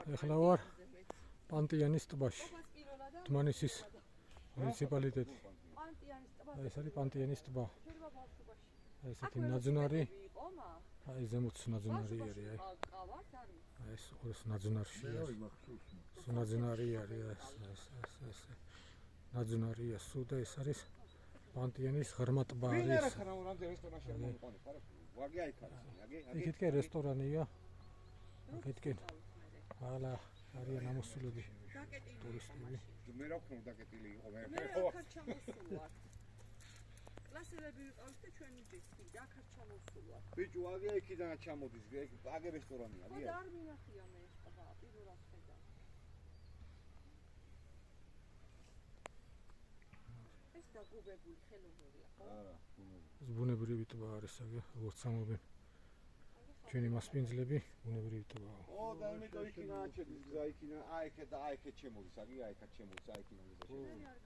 ეხლა ვარ პანტიანის ტბაში. დმანისის მუნიციპალიტეტი. ეს არის პანტიანის ტბა. ესეთი ნაძვნარი. აი ზემოთ ნაძვნარი არის, აი. ეს ორი ნაძვნარში არის. ნაძვნარი არის ეს. ნაძვნარია სულ და ეს არის პანტიანის ღრმა ტბა არის. იქითკენ რესტორანია. იქითკენ ალა არიან ამოსულები ტურისტები. მე რა ვქნა დაკეტილი იყო მე. კლასელები ვიყავით და ჩვენ ვიძახით, აქ არ ჩამოსულვართ. ბიჭო, აგია იქიდან ჩამოდის, აგე რესტორანია, აგია. ხო, არ მინახია მე ეს ტბა, პირველად ხედავ. ეს დაგუბებული ხელოვნურია, ხო? არა, ბუნებრივი. ეს ბუნებრივი ტბა არის, აგე, როგორც ამობენ. ჩვენი მასპინძლები ბუნებრივი ტბაა. ო, და იმიტომ იქიდან აჩედის გზა, იქიდან აიქეთ და აიქეთ შემოდის, აგი აიქეთ შემოდის, აიქიდან გზა შემოდის.